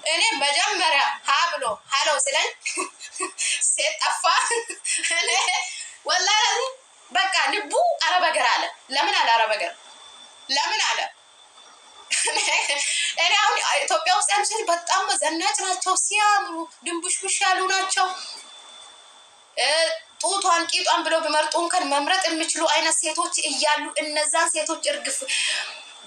እኔ መጀመሪያ ሀ ብሎ ሀሎ ስለኝ ሴት ጠፋ። እኔ ወላሂ በቃ ልቡ አረበገር አለ። ለምን አለ አረበገር ለምን አለ? እኔ አሁን ኢትዮጵያ ውስጥ ያሉ ሴት በጣም ዘናጭ ናቸው፣ ሲያምሩ ድንቡሽቡሽ ያሉ ናቸው። ጡቷን ቂጧን ብለው ቢመርጡ እንኳን መምረጥ የሚችሉ አይነት ሴቶች እያሉ እነዛን ሴቶች እርግፍ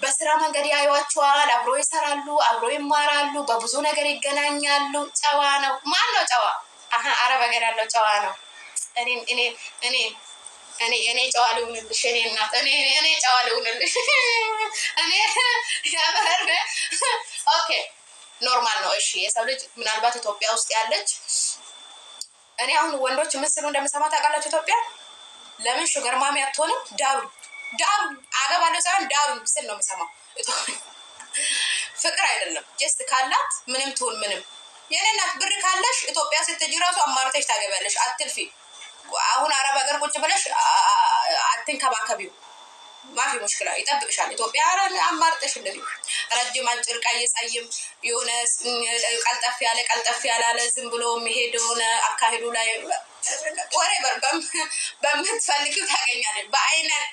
በስራ መንገድ ያዩዋቸዋል። አብሮ ይሰራሉ፣ አብሮ ይማራሉ፣ በብዙ ነገር ይገናኛሉ። ጨዋ ነው። ማን ነው ጨዋ? አረብ ሀገር ያለው ጨዋ ነው። እኔ ጨዋ ልሁንልሽ፣ እኔ እናት እኔ ጨዋ ልሁንልሽ። እኔ ያበር ኦኬ ኖርማል ነው። እሺ የሰው ልጅ ምናልባት ኢትዮጵያ ውስጥ ያለች እኔ አሁን ወንዶች ምን ስሉ እንደምሰማ ታውቃላችሁ? ኢትዮጵያ ለምን ሹገር ማሚ አትሆንም? ዳሩ አገባለሁ ሳይሆን ዳሩ ስል ነው የምሰማው። ፍቅር አይደለም ጀስት ካላት ምንም ትሁን ምንም። የኔ እናት ብር ካለሽ ኢትዮጵያ ስትሄጂ ራሱ አማርተሽ ታገቢያለሽ። አትልፊ። አሁን አረብ ሀገር ቁጭ ብለሽ አትንከባከቢው። ማፊ ሙሽክላ ይጠብቅሻል። ኢትዮጵያ አማርጠሽ እንደዚህ ረጅም አጭር ቀይ ጸይም የሆነ ቀልጠፍ ያለ ዝም ብሎ የሚሄድ የሆነ አካሄዱ ላይ ወሬ በምትፈልጊው ታገኛለሽ። በአይነት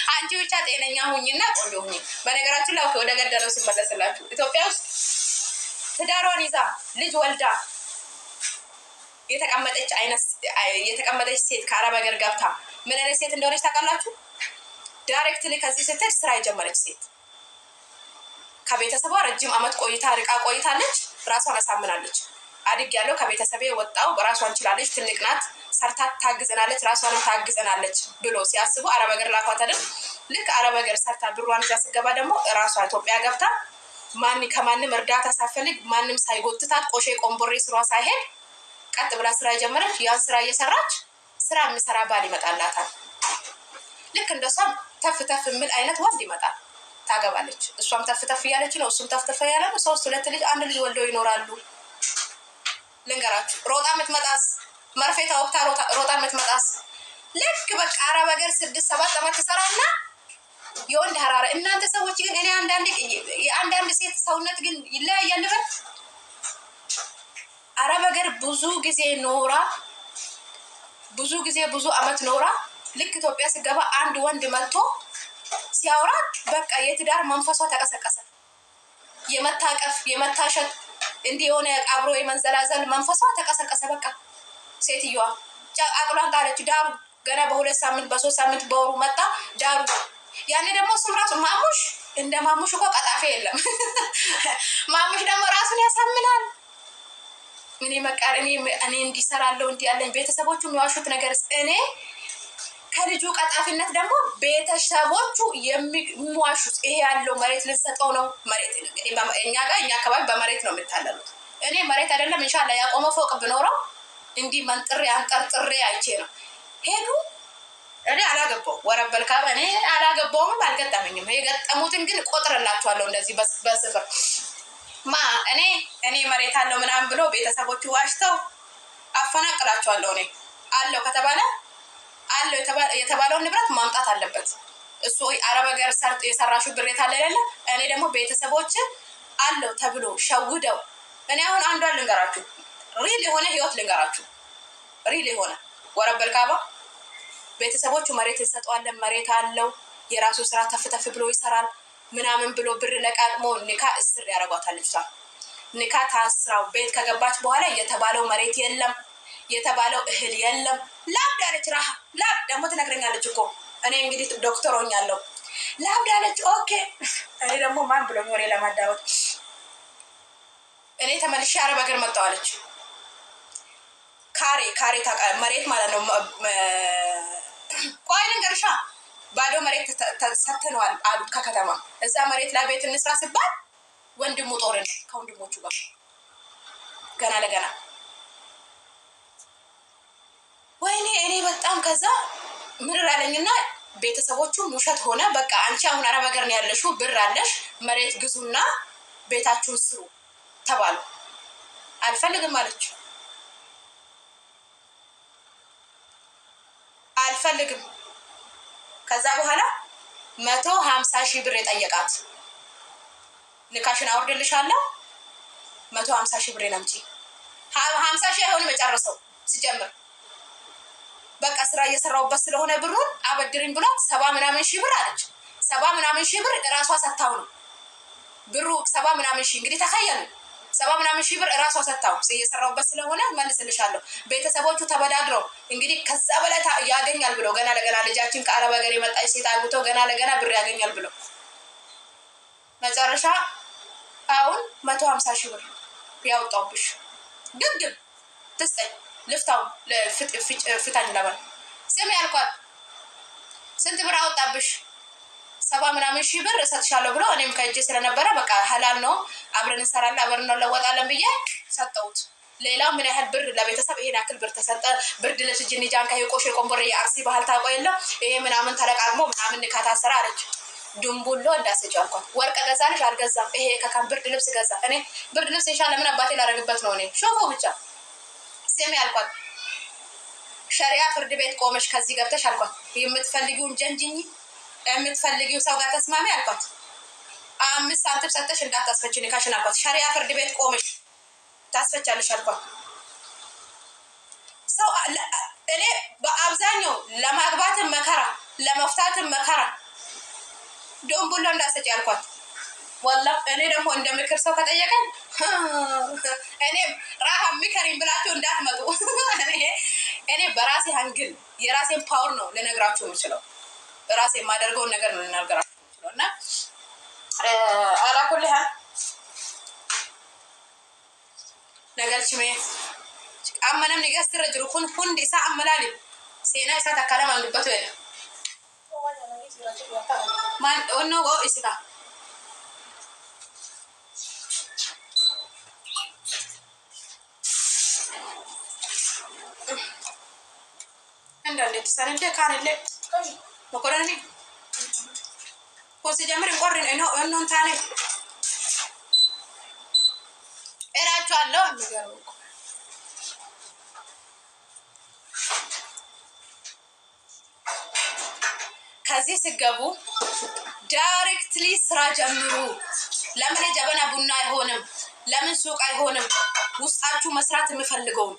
አንቺ ብቻ ጤነኛ ሁኝና ቆንጆ ሁኝ። በነገራችን ላይ ወደ ገደለው ሲመለስላችሁ ኢትዮጵያ ውስጥ ትዳሯን ይዛ ልጅ ወልዳ የተቀመጠች ሴት ከአረብ ሀገር ገብታ ምን አይነት ሴት እንደሆነች ታውቃላችሁ? ዳይሬክትሊ ከዚህ ስትሄድ ስራ የጀመረች ሴት ከቤተሰቧ ረጅም አመት ርቃ ቆይታለች። ራሷን አሳምናለች። አድግ ያለው ከቤተሰቤ ወጣው በራሷን ችላለች፣ ትልቅ ናት፣ ሰርታ ታግዘናለች፣ ራሷንም ታግዘናለች ብሎ ሲያስቡ አረብ ሀገር ላኳት አይደል? ልክ አረብ ሀገር ሰርታ ብሯን ይዛ ስትገባ ደግሞ ራሷ ኢትዮጵያ ገብታ ከማንም እርዳታ ሳትፈልግ ማንም ሳይጎትታት ቆሼ ቆንቦሬ ስሯ ሳይሄድ ቀጥ ብላ ስራ የጀመረች። ያን ስራ እየሰራች ስራ የሚሰራ ባል ይመጣላታል። ልክ እንደሷ ተፍ የሚል አይነት ወንድ ይመጣል። ታገባለች። እሷም ተፍ እያለች ነው፣ እሱም ተፍ እያለ ነው። 3 ልጅ 1 ልጅ ወልደው ይኖራሉ። ልንገራችሁ፣ ሮጣ የምትመጣስ መርፌ ተወቅታ ሮጣ የምትመጣስ ልክ በቃ አረብ ሀገር 6-7 ዓመት ትሰራና የወንድ ሀራረ። እናንተ ሰዎች ግን እኔ አንዳንድ ሴት ሰውነት ግን ይለያያል። ልበል አረብ ሀገር ብዙ አመት ኖራ ልክ ኢትዮጵያ ሲገባ አንድ ወንድ መጥቶ ሲያወራ በቃ የትዳር መንፈሷ ተቀሰቀሰ። የመታቀፍ የመታሸት እንዲህ የሆነ አብሮ የመንዘላዘል መንፈሷ ተቀሰቀሰ። በቃ ሴትዮዋ አቅሏን ጣለች። ዳሩ ገና በ2 ሳምንት በ3 ሳምንት በወሩ መጣ ዳሩ። ያኔ ደግሞ እሱም ራሱ ማሙሽ እንደ ማሙሽ እኮ ቀጣፌ የለም። ማሙሽ ደግሞ ራሱን ያሳምናል። እኔ እንዲሰራለሁ እንዲህ ያለኝ ቤተሰቦቹ የሚዋሹት ነገር እኔ ከልጁ ቀጣፊነት ደግሞ ቤተሰቦቹ የሚዋሹት ይሄ ያለው መሬት ልንሰጠው ነው። መሬት እኛ አካባቢ በመሬት ነው የምታለሉት። እኔ መሬት አይደለም ኢንሻአላህ ያቆመ ፎቅ ብኖረው እንዲህ መንጥሬ አንጠርጥሬ አይቼ ነው ሄዱ። እኔ አላገባው ወረበልካ እኔ አላገባውም አልገጠመኝም። የገጠሙትን ግን ቆጥርላችኋለሁ እንደዚህ በስፍር እኔ መሬት አለው ምናምን ብሎ ቤተሰቦቹ ዋሽተው አፈናቅላችኋለሁ። እኔ አለው ከተባለ አለው የተባለውን ንብረት ማምጣት አለበት። እሱ አረብ ሀገር የሰራሽው ብሬት አለ አይደለ? እኔ ደግሞ ቤተሰቦች አለው ተብሎ ሸውደው እኔ አሁን አንዷን ልንገራችሁ፣ ሪል የሆነ ህይወት ልንገራችሁ። ሪል የሆነ ወረበል ካባ ቤተሰቦቹ መሬት እንሰጠዋለን፣ መሬት አለው፣ የራሱ ስራ ተፍተፍ ብሎ ይሰራል ምናምን ብሎ ብር ለቃቅሞ ኒካ እስር ያደርጓታል። ልጅቷ ኒካ ታስራው ቤት ከገባች በኋላ የተባለው መሬት የለም፣ የተባለው እህል የለም። ላብድ አለች። ራሃ ላብ ደግሞ ትነግረኛለች እኮ እኔ እንግዲህ ዶክተር ሆኛለሁ። ላብድ አለች። ኦኬ እኔ ደግሞ ማን ብሎ ወሬ ለማዳወጥ እኔ ተመልሼ አረብ ሀገር መጣዋለች። ካሬ መሬት ማለት ነው። ቆይ ልንገርሻ፣ ባዶ መሬት ተሰጥተነዋል አሉ ከከተማ። እዛ መሬት ላይ ቤት እንስራ ሲባል ወንድሙ ጦርነት ከወንድሞቹ ጋር ገና ለገና ወይኔ እኔ በጣም ከዛ ምርር አለኝና ቤተሰቦቹ ውሸት ሆነ። በቃ አንቺ አሁን አረብ ሀገር ነው ያለሽው፣ ብር አለሽ፣ መሬት ግዙና ቤታችሁን ስሩ ተባሉ። አልፈልግም አለች። አልፈልግም። ከዛ በኋላ 150,000 ብር የጠየቃት ንካሽን አወርድልሻለሁ 150 ሺህ ብር ናምጪ 50 ሺህ አይሆንም የጨረሰው ሲጀምር በቃ ስራ እየሰራውበት ስለሆነ ብሩን አበድሪኝ ብሏት 70 ምናምን ሺህ ብር አለች 70 ምናምን ሺህ ብር ራሷ ሰታው ነው ብሩ 70 ምናምን ሺህ እንግዲህ ተከየሉ 70 ምናምን ሺህ ብር ራሷ ሰታው እየሰራውበት ስለሆነ መልስልሻለሁ ቤተሰቦቹ ተበዳድረው እንግዲህ ከዛ በላይ ያገኛል ብሎ ገና ለገና ልጃችን ከአረብ ሀገር የመጣች ሴት አግብቶ ገና ለገና ብር ያገኛል ብሎ መጨረሻ አሁን 150 ሺህ ብር ያወጣውብሽ ግግም ተስጠኝ ልፍታው ፍታኝ ለባል ስም ያልኳት ስንት ብር አወጣብሽ 70 ምናምን ሺህ ብር እሰጥሻለሁ ብሎ እኔም ከእጄ ስለነበረ በቃ ሐላል ነው አብረን እንሰራለን አብረን እንለወጣለን ብዬ ሰጠሁት ሌላው ምን ያህል ብር ለቤተሰብ ይሄን ያክል ብር ተሰጠ ብርድ ልብስ ጅንጃን ከየቆሽ የቆንበረ የአርሲ ባህል ታውቀው የለ ይሄ ምናምን ተለቃቅሞ ምናምን ንካታሰራ አለች ዱምቡሎ እንዳሰጭ አልኳት ወርቅ ገዛልሽ አልገዛም ይሄ ከካም ብርድ ልብስ ገዛ እኔ ብርድ ልብስ ይሻለ ምን አባቴ ላረግበት ነው እኔ ሾፎ ብቻ ስም ያልኳት ሸሪዓ ፍርድ ቤት ቆመሽ ከዚህ ገብተሽ አልኳት የምትፈልጊውን ጀንጅኝ የምትፈልጊው ሰው ጋር ተስማሚ አልኳት 5 ሳንቲም ሰጥተሽ እንዳታስፈቺ ንካሽን አልኳት ሸሪዓ ፍርድ ቤት ቆመሽ ታስፈቻለሽ አልኳት ሰው እኔ በአብዛኛው ለማግባትም መከራ ለመፍታትም መከራ ዶምቡሎ እንዳሰጭ አልኳት والله እኔ ደግሞ እንደምክር ሰው ከጠየቀኝ እኔ ራሃ ምከሪኝ ብላችሁ እንዳትመጡ እኔ በራሴ አንግል የራሴን ፓወር ነው ለነግራችሁ የምችለው ራሴ የማደርገውን ነገር ነው ለነግራችሁ የምችለው እና አላኩልህ ነገር ችሜ አመነም ንገስትረ ጅሩ ኩን ዲሳ አመላሊ ሴና ኢሳ ተከለም አንዱበት ወይ ማን ኦኖ ኢስካ እንዳለ ተሰነደ ካንለ መኮረኒ ኮስ ጀምር እንቆርን እኖን ታኔ እራቻለሁ ንገሩ ከዚህ ሲገቡ ዳይሬክትሊ ስራ ጀምሩ ለምን ጀበና ቡና አይሆንም ለምን ሱቅ አይሆንም ውስጣችሁ መስራት የሚፈልገው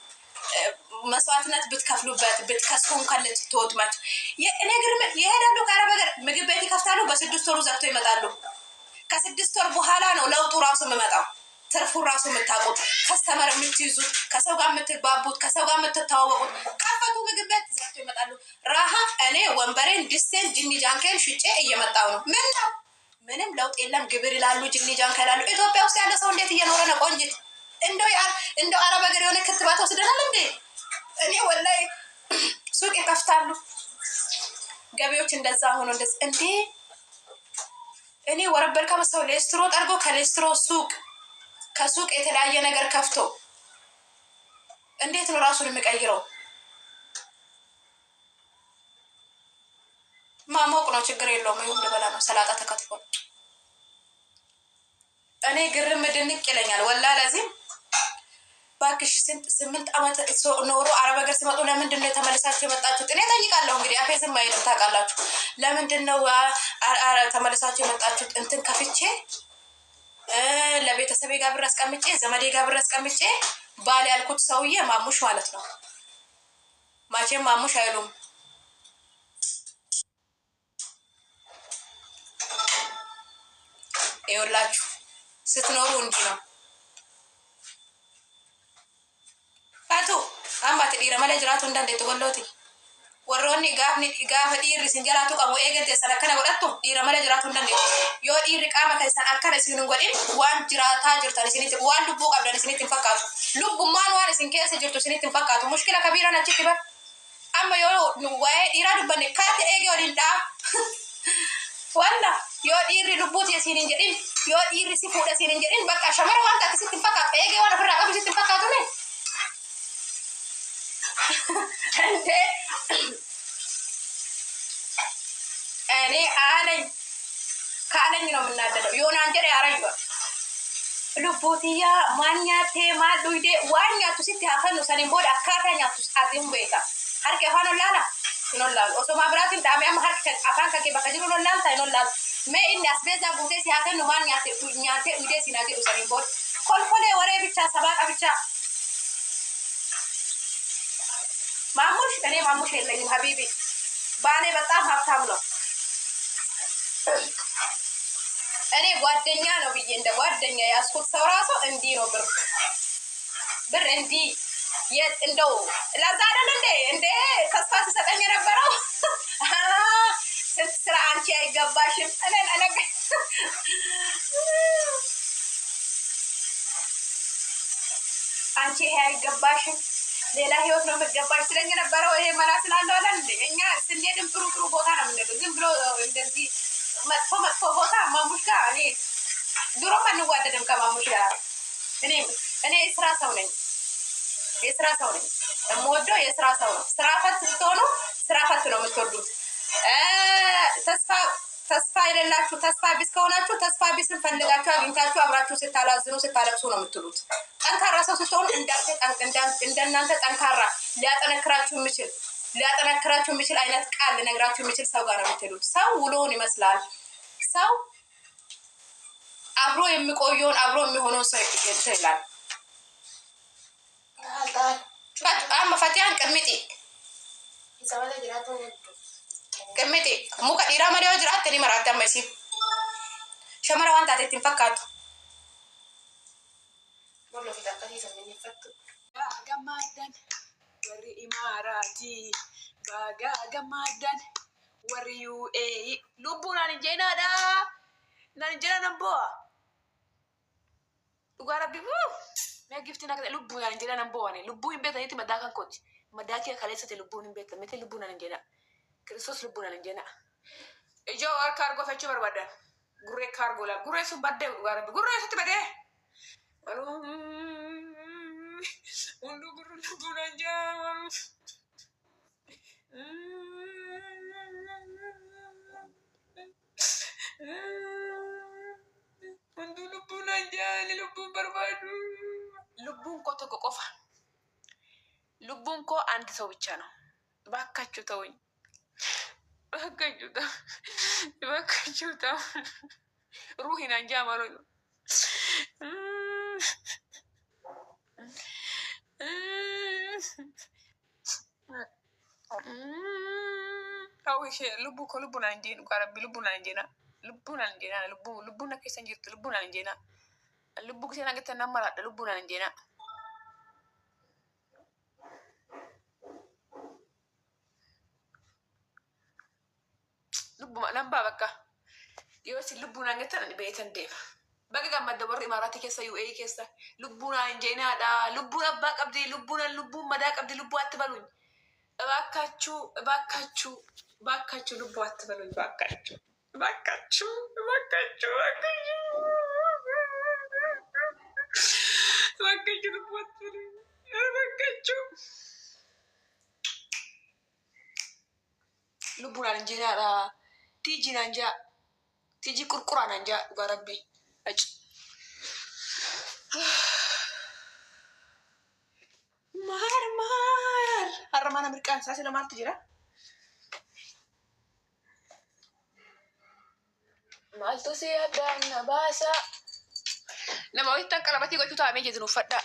መስዋዕትነት ብትከፍሉበት ብትከስኩን ከለት ተወጥማች የእኔ ግርም ይሄዳሉ ከአረብ ሀገር ምግብ ቤት ይከፍታሉ በ6 ወሩ ዘግቶ ይመጣሉ ከ6 ወር በኋላ ነው ለውጡ ራሱ የሚመጣው ትርፉ ራሱ የምታውቁት ከስተመር የምትይዙት ከሰው ጋር የምትባቡት ከሰው ጋር የምትተዋወቁት ከፈቱ ምግብ ቤት ዘግቶ ይመጣሉ ራሃ እኔ ወንበሬን ድስቴን ጅኒ ጃንኬን ሽጬ እየመጣው ነው ምንም ለውጥ የለም ግብር ይላሉ ጅኒ ጃንካ ይላሉ ኢትዮጵያ ውስጥ ያለ ሰው እንዴት እየኖረ ነው ቆንጂት እንደው አረብ ሀገር የሆነ ክትባት ወስደናል እንዴ እኔ ወላይ ሱቅ ይከፍታሉ ገቢዎች እንደዛ ሆኖ እንደዚህ እንዴ እኔ ወረበር ከመሰው ሌስትሮ ጠርጎ ከሌስትሮ ሱቅ ከሱቅ የተለያየ ነገር ከፍቶ እንዴት ነው ራሱን የሚቀይረው ማሞቅ ነው ችግር የለውም ይሁን ለበላ ነው ሰላጣ ተከትፎ እኔ ግርም ድንቅ ይለኛል ወላ ለዚህም ባክሽ 8 አመት ኖሮ አረብ ሀገር ሲመጡ ለምንድን ነው ተመልሳችሁ የመጣችሁት እኔ ጠይቃለሁ እንግዲህ አፌዝም አይደለም ታውቃላችሁ ለምንድን ነው ተመልሳችሁ የመጣችሁት እንትን ከፍቼ ለቤተሰቤ ጋር ብር አስቀምጬ ዘመዴ ጋር ብር አስቀምጬ ባል ያልኩት ሰውዬ ማሙሽ ማለት ነው ማቼም ማሙሽ አይሉም ይኸውላችሁ ስትኖሩ እንዲህ ነው አቶ አማት ዲራ ማለ ጅራቱ እንዳንዴ ተወሎቲ ወሮኒ ጋፍ ዲሪ ሲንጀራቱ ቀሞ ኤገንቴ ሰነከነ ወጣቱ ዲራ ማለ ጅራቱ እንዳንዴ ዮ ዲሪ ቃማ ከሰን አከረ ሲን እንጎዲ ዋን ጅራታ ጅርታኒ ሲኒት ዋን ሉቡ ቀብዳኒ ሲኒት ፈቃቱ ሉቡ ማን ዋን ሲን ከሰ ጅርቱ ሲኒት ፈቃቱ ሙሽኪላ ከቢራ ነች ይባ አማ ዮ ወይ ዲራ ዱበኔ ካተ ኤገ ወዲንዳ wala yoo dhiirri lubbuuti asiin hin jedhin yoo dhiirri si fuudha asiin hin jedhin bakka shamara waan taate sitti fakkaata eegee waan ofirraa qabu sitti fakkaatu ne እኔ አለኝ ካለኝ ነው የምናደደው ዮናን ጀሬ አራዩ ልቡቲያ ማኛቴ ማዱይዴ ዋኛቱ ሲቲ አፈኑ ሰኔን ቦድ አካታኛቱ ሳቲም ቤታ ሀርቀ ፋኖ ላላ ይኖላል ኦሶ ማብራትን ዳሚያም ሀርቀ አፋን ከከ በከጅሩ ኖላል ታይኖላል me inni asbeeza guutee si haa kennu maal nyaatee dhugdee si naa jedhu saniin booda kolkolee waree bichaa sabaaqa bichaa ማሙሽ እኔ ማሙሽ የለኝም ሀቢቢ ባሌ በጣም ሀብታም ነው እኔ ጓደኛ ነው ብዬ እንደ ጓደኛ ያስኩት ሰው ራሱ እንዲህ ነው ብር እንዲህ እንደው ለዛ አይደል እንዴ ተስፋ ሲሰጠኝ የነበረው ስራ አንቺ አይገባሽም እኔ አንቺ አይገባሽም ሌላ ህይወት ነው የምትገባሽ ስለኝ የነበረው ይሄ መላ ስላለው አይደል እንዴ እኛ ስንሄድም ጥሩ ቦታ ነው የምንሄደው ዝም ብሎ እንደዚህ መጥፎ ቦታ ማሙሽ ጋር እኔ ድሮም አንዋደድም ከማሙሽ ጋር እኔ የስራ ሰው ነኝ የምወደው የስራ ሰው ነው ስራ ፈት ስትሆኑ ስራ ፈት ነው የምትወዱት ተስፋ የሌላችሁ ተስፋ ቢስ ከሆናችሁ ተስፋ ቢስን ፈልጋችሁ አግኝታችሁ አብራችሁ ስታላዝኑ ስታለቅሱ ነው የምትሉት ጠንካራ ሰው ስትሆኑ እንደናንተ ጠንካራ ሊያጠነክራችሁ የሚችል አይነት ቃል ልነግራችሁ የሚችል ሰው ጋር ነው የምትሄዱት ሰው ውሎውን ይመስላል ሰው አብሮ የሚቆየውን አብሮ የሚሆነውን ሰው ይላል ፈቲያን ቅምጤ ሙቀ ዲራ መሪያው ጅራት እኔ መራታ መሲ ሸመራ ዋንታ ተትን ፈካቱ ወሎ ፊታቀቲ ሰምኝ ፈቱ ገማዳን ወሪ ኢማራቲ ባጋ ገማዳን ወሪ ዩኤ ሉቡናን ጀናዳ ናንጀና ነቦ ጓራቢቡ ነግፍትና ሉቡናን ጀና ነቦ ዋኔ ሉቡ ኢምቤታኒቲ መዳካን ኮት መዳኪ ካለሰተ ሉቡን ኢምቤታ መቴ ሉቡናን ጀና ክርስቶስ ልቡናን እንጀና እጆ ካርጎ ፈች በርባዳ ጉሬ ካርጎ ላ ጉሬ ሱ ባደ ጉሬ ሱት በደ ወንዱ ጉሩ ልቡና እንጃ ወንዱ ልቡና እንጃ ልቡን በርባዱ ልቡን ኮ ተቆቆፋ ልቡን ኮ አንድ ሰው ብቻ ነው ባካችሁ ተውኝ Bakkachuta ruhin anja malo awi she lubu ko lubu nanjin garabi lubu nanjina lubu na kesen jirtu lubu nanjina lubu kesen ngata namara lubu nanjina lubu lamba bakka yosi lubu nangatan beetan deema baga gamada war imarati kessa UAE kessa lubu nanjina da lubu abba qabdi lubu mada qabdi lubu atbaluñ bakkachu lubu atbaluñ bakkachu lubu atbaluñ bakkachu lubu nanjina da tiji nanja tiji kurkura nanja garabi aj mar armana mirkan sa sila mart jira malto si adan nabasa nama witan kalabati go tuta meje dinu fadda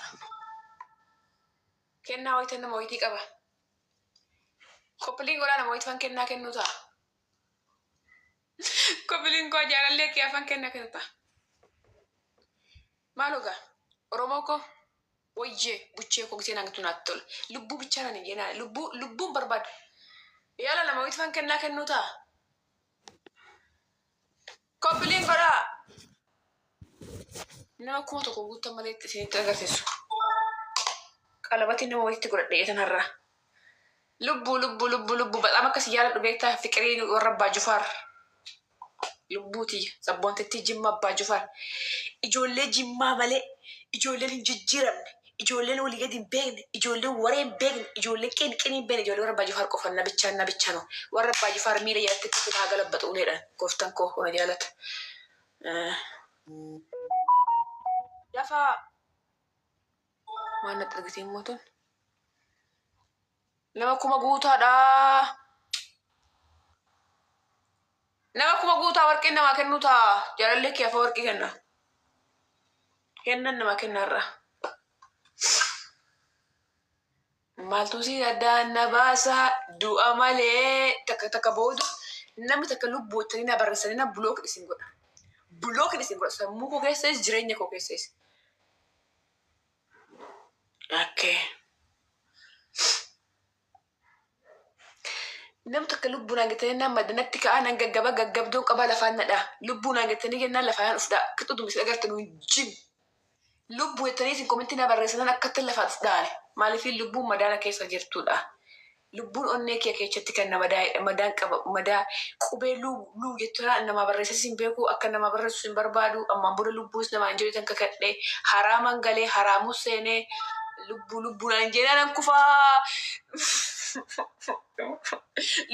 kenna witan nama witi qaba kopling gola nama witan kenna kennuta kopling ko jaralle ki afan kenna kennuta maluga romoko wajje bucce ko gitena ngatunatol lubbu bichana ne jena lubbu barbad yala nama witan kenna kennuta kopling gola nama ko to ko gutta malet sin tagafesu qalabati nama witti godde yetanarra lubbu በጣም ከስ ያለ ዱቤታ ፍቅሬን ወረባ ጁፋር ልቡቲ ሰቦንተቲ ጅማ አባ ጁፋር ኢጆሌ ጅማ ማለ ኢጆሌ እንጅጅረም ኢጆሌ ወሊገድ ቤን ኢጆሌ ወሬን ቤን ኢጆሌ ቅንቅን ቤን ኢጆሌ ወረባ ጁፋር ቆፈና ብቻ ነው ወረባ ጁፋር ሚለ ያተከተ ታገለበጡ ነው ይላል ኮፍተን ኮ ሆነ ያለት ያፋ ማን ጥግት ይሞቱን nama kuma guutaadha nama kuma guutaa warqee namaa kennuutaa jaalallee kee afa warqee kennan nama kennarra maaltu si addaan na baasaa du'a malee takka booda namni takka lubbuuttanii na barreessanii na bulook isin godha. Bulook isin godha sammuu koo keessas jireenya koo keessas. Okay. Nam takka lubbuun hangatanii nama madanatti ka'an hanga gaggabdoon qaba lafaan nadha. Lubbuun hangatanii kennaan lafaan ufdha. Akka tumis agartanu jim. Lubbuu jettanii isin komintii na barreessatan akkatti lafaan ufdhaane. Maaliif lubbuun madaana keessa jirtudha. Lubbuun onnee kee keessatti kan madaan qaba madaa qubee luu jechuudha nama barreessis hin beeku akka nama barreessus hin barbaadu ammaan booda lubbuus nama hin jedhan kakadhee haraaman galee haraamus seenee lubbuun hin jedhan kufaa.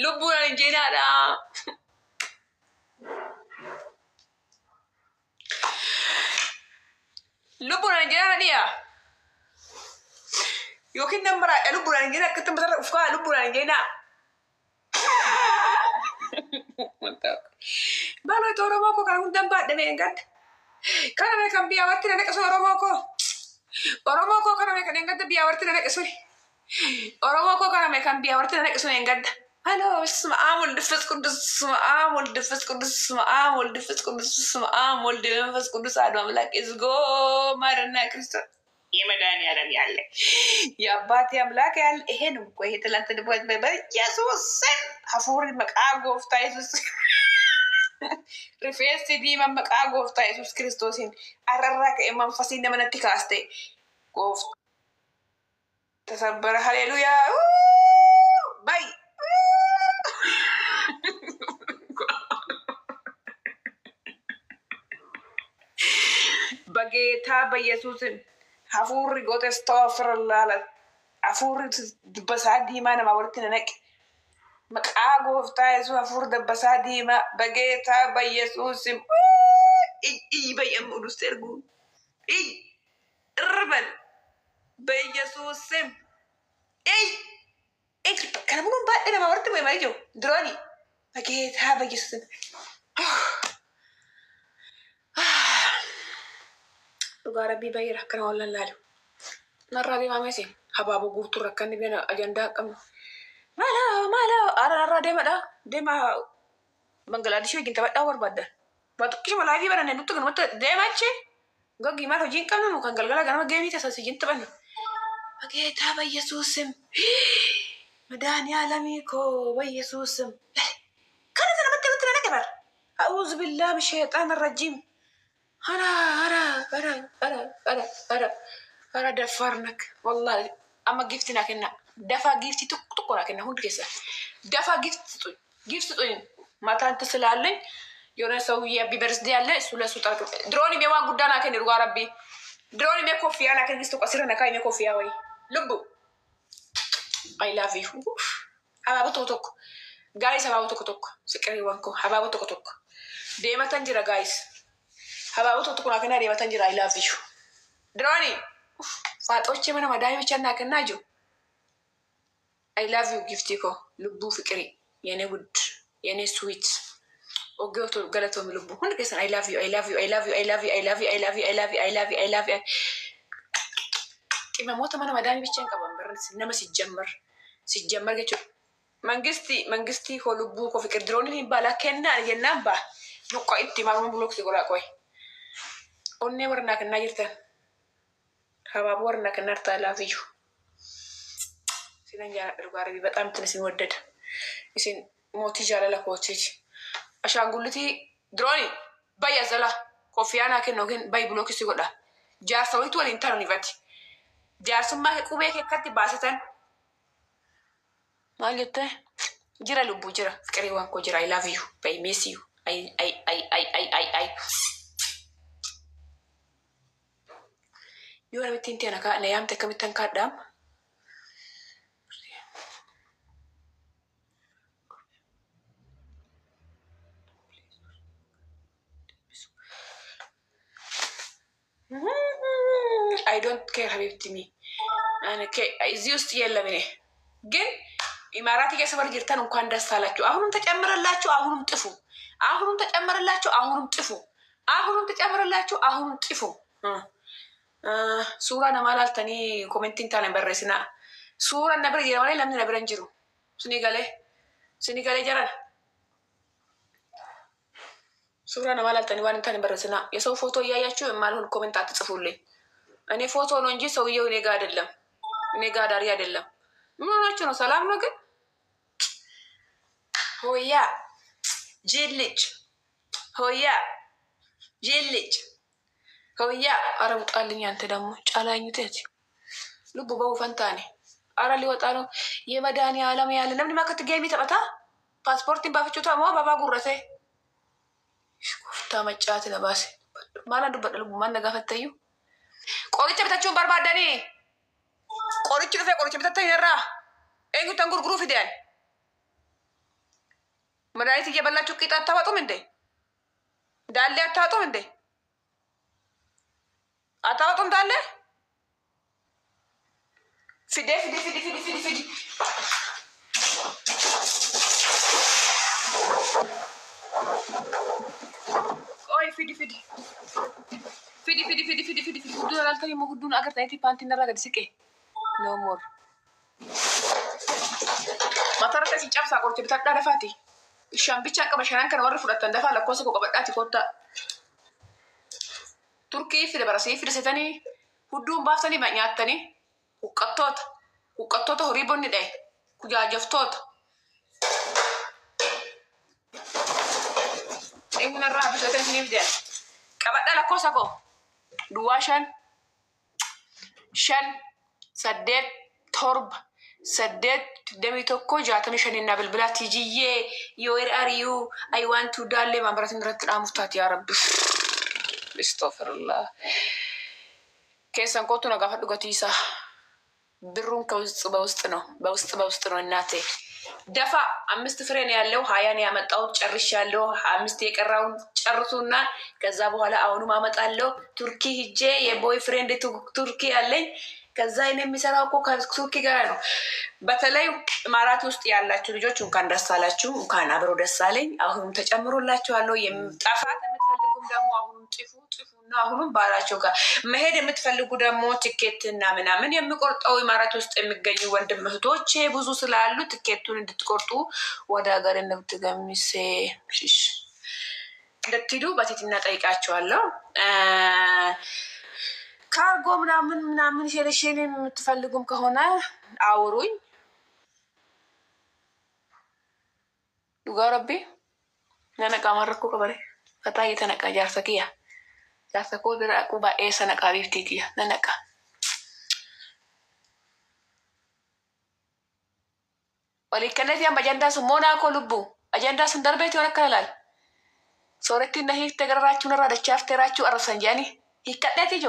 Lubbuun hin jedhaadha. Lubbuun hin jedhaadha dhiya. Yookiin namara lubbuun hin jedhaa akkatti matarra ufkaa lubbuun hin jedhaa. Baala itti Oromoo koo kana hundaan baadhame hin gadda. Kana mee kan biyyaa warti na naqasu Oromoo koo. Oromoo koo kana mee kan hin gadda biyyaa warti na naqasu. Oromoo koo kana mee kan biyyaa warti na naqasu hin gadda. Halo, اسم آمول دفس قدس اسم آمول دفس قدس اسم آمول دفس قدس اسم آمول دفس قدس عدوام لك إزغو مارنا كريستو يا مداني يا ربي الله يا باتي أملاك يا هنو كوي تلانت دبوات بيبر يسوس سن حفور مكاغو فتا يسوس رفيس دي ما مكاغو فتا يسوس كريستوسين أررك إمام فسين من التكاستي كوف تسبر هاليلويا باي بقيتها بيسوس حفور قوت استغفر الله حفور دبسادي ما انا ما ورتنا نك مقاغو فتايسو حفور دبسادي ما بقيتها بيسوس اي بي ام ودسترغو اي ربن بيسوس اي كان ممكن بقى انا ما ورت ما يجو دروني بقيتها بيسوس Garabi bayira kana wallan lalu narra di mame sin hababu gutu rakkan bena ajanda kam mala ara dema Bangladesh gin tabada war badda batu kish mala fi bana nuttu kan mata dema che gogi ma hojin kam mo kan galgala gana gemi ta sasi gin taban age ta ba yesusum madani alami ko ba yesusum kana sana batta na kabar a'udhu billahi minash shaitanir rajim أنا دفرنك والله أما جفتنا كنا دفع جفتي تقرأ كنا هون كيسة دفع جفت ما تنتصل عليه يونا سوية ببرزدي عليه سولا سوتر دروني بيوا قدانا كنا روا ربي دروني بيا كوفيا أنا كنا جستو كسرنا كاي بيا كوفيا وي لبو I love you أبا بتوك guys أبا بتوك سكري وانكو أبا بتوك ديما تنجرا guys Hababu tuh kuna kena dia matan jira I love you. Droni. Fatoche mana madai bichana kena jo. I love you giftiko. Lubbu fikri. Yene good. Yene sweet. Oge to galato mi lubbu. Hunde kesan I love you. I love you. I love you. I love you. I love you. I love you. I love you. I love you. I love you. Ima mota mana madai bichana kabamber nama si jammer gitu. Mangisti ko lubbu ko fikir droni ni bala kena yenna ba. Nuko itti mamu blok si gola koy. Onne warna kan najirtan hababu warna kan narta love you sinan jara rugare bi batam tan sin waddada isin moti jara la coachiji ashanguluti droni baya zala kofiana ken nogen bay bloki si goda jar sawitu wal interni vati jar summa ke kube ke katti basatan malete jira lubu jira fikri wan ko jira I love you I miss you I You are meeting Tiana Kat Nayam take a mitan cat dam. I don't care Habibti me. And okay, is used to yell me. Again, Imarati gets over Girtan Quanda Salatu. I won't take Emerald Lachu, I won't tifu. አሁንም ተጨመረላችሁ፣ አሁንም ጥፉ። አሁንም ተጨመረላችሁ፣ አሁንም ጥፉ። ሱራ ነማላልተኒ ኮሜንቲን ታነ በረስና ሱራ ነብረ ጀራማሌ ለምን ነብረን ጅሩ ስኒገሌ ጀራል ሱራ ነማላልተኒ ዋን ታነ በረስና የሰው ፎቶ እያያችሁ የማልሆን ኮሜንት አትጽፉልኝ። እኔ ፎቶ ነው እንጂ ሰውየው እኔ ጋር አይደለም፣ እኔ ጋር ዳሪ አይደለም። ምን ሆናችሁ ነው? ሰላም ነው ግን ሆያ ጅልጅ ሆያ ጅልጅ ሆያ አረ ውጣልኝ። አንተ ደግሞ ጫላኝ ተት ልቡ በውፈንታኔ አረ ሊወጣ ነው የመድኃኒዓለም ያለ ለምን ማከት ገሚ ተበታ ፓስፖርቲን ባፍቹታ ሞ ባባ ጉረቴ ሽኩፍታ መጫት ለባሴ ማላንዱ በደልቡ ማን ነጋፈተዩ ቆርጬ ቤታችሁን በርባዳኔ ቆርጬ ቤታችሁ ይራ ኤጉ ተንጉርጉሩ ፊደል መድኃኒት እየበላችሁ ቂጣ አታወጡም እንዴ? ዳሌ አታወጡም እንዴ? አታወጡም ዳሌ? ፊዴ ኦይ ፊዲ ሁዱን አላልተኝ ሁዱን አገር ታይቲ ፓንቲ ነራገድ ስቄ ኖ ሞር ማተረተ ሲጨብሳ ቆርጬ ብታጣ ደፋቲ Ishaan bicha qaba shanan kana warri fudhatan dafa lakkoofsa koo qabadhaati kotta. Turkii fide barasii fide setanii hudduun baaftanii nyaatanii huqqattoota horii bonni dhaye kujaajaftoota. Eegunarraa bitatanii isiniif jedhan qabadhaa lakkoofsa koo duwwaa 5 8 7 8 demi tokko jaatami shanina bilbila tijiye where are you I want to dalle mamratin rat amuftat ya rabbi astaghfirullah kesan kotu na gafa dugatiisa ብሩን ከውስጥ በውስጥ ነው እናቴ ደፋ 5 ፍሬ ነው ያለው 20 ነው ያመጣው ጨርሻለሁ 5 የቀራውን ጨርሱና ከዛ በኋላ አሁንም አመጣለሁ ቱርኪ ሂጄ የቦይ ፍሬንድ ቱርኪ ያለኝ ከዛ እኔ የሚሰራው እኮ ከቱርኪ ጋር ነው በተለይ ማራት ውስጥ ያላችሁ ልጆች እንኳን ደስ አላችሁ እንኳን አብሮ ደስ አለኝ አሁንም ተጨምሮላችኋለሁ የምጣፋት የምትፈልጉም ደግሞ አሁንም ጽፉና አሁንም ባላችሁ ጋር መሄድ የምትፈልጉ ደግሞ ቲኬትና ምናምን የሚቆርጠው ማራት ውስጥ የሚገኙ ወንድም እህቶች ብዙ ስላሉ ቲኬቱን እንድትቆርጡ ወደ ሀገር እንድትገምሴ እንድትሄዱ በትህትና ጠይቃችኋለሁ ካርጎ ምናምን ሸለሽን የምትፈልጉም ከሆነ አውሩኝ ዱጋረቢ ነነቃ ማረኩ ቀበሬ ፈታ የተነቃ ጃርሰኪያ ጃርሰኮ ብራቁ ባኤ ሰነቃ ቢፍቲቲያ ነነቃ ወሊከነት ያም አጀንዳ ሞናኮ ልቡ አጀንዳ ደርቤት ይወነከላል ሶረቲ ነህ ተገራራችሁ ነራ ደቻፍተራችሁ አረሰንጃኒ ይከደት ይጆ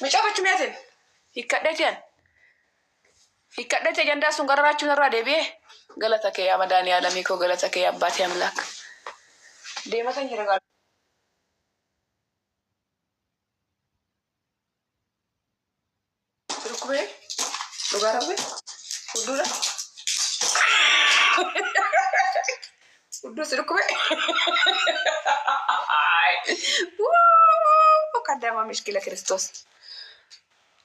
መጫወቹ ሚያትን ይከደት አጀንዳ ገራራችሁ ነራ ደቤ ገለተከ ያ መድኃኒዓለም እኮ ገለተከ ያ አባቴ አምላክ ደመተኝ ይረጋል ሩኩቤ ሉጋራቤ ሁዱላ ሁዱ ሩኩቤ ቀዳማ ምሽኪለ ክርስቶስ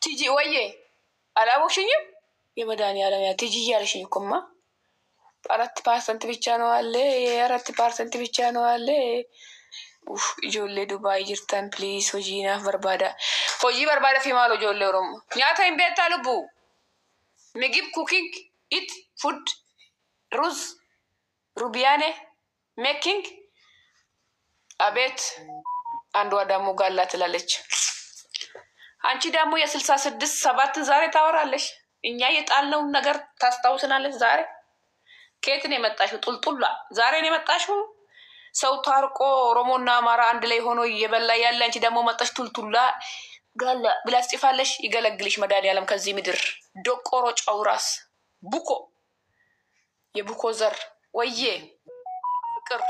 ቲጂ ወዬ አላወቅሽኝም የመድኃኒዓለም ያ ቲጂ እያለሽኝ እኮማ 4% ብቻ ነው አለ 4% ብቻ ነው አለ ijoollee Dubaay jirtan please hojiinaaf barbaada fi maal ijoollee Oromoo nyaata hin beektaa lubbu ምግብ ኩኪንግ ኢት ፉድ ሩዝ ሩቢያኔ ሜኪንግ አቤት አንዷ ደግሞ ጋላ ትላለች አንቺ ደግሞ የ66 ዛሬ ታወራለሽ እኛ የጣልነውን ነገር ታስታውስናለሽ ዛሬ ከየት ነው የመጣሽው ጡልጡላ ዛሬ ነው የመጣሽው ሰው ታርቆ ኦሮሞና አማራ አንድ ላይ ሆኖ እየበላ ያለ አንቺ ደግሞ መጣሽ ቱልቱላ ጋላ ብላስ ጽፋለሽ ይገለግልሽ መድኃኒዓለም ከዚህ ምድር ዶቆሮ ጨውራስ ቡኮ የቡኮ ዘር ወዬ ፍቅር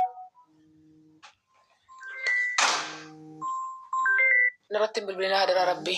نرتب بالبناء هذا ربي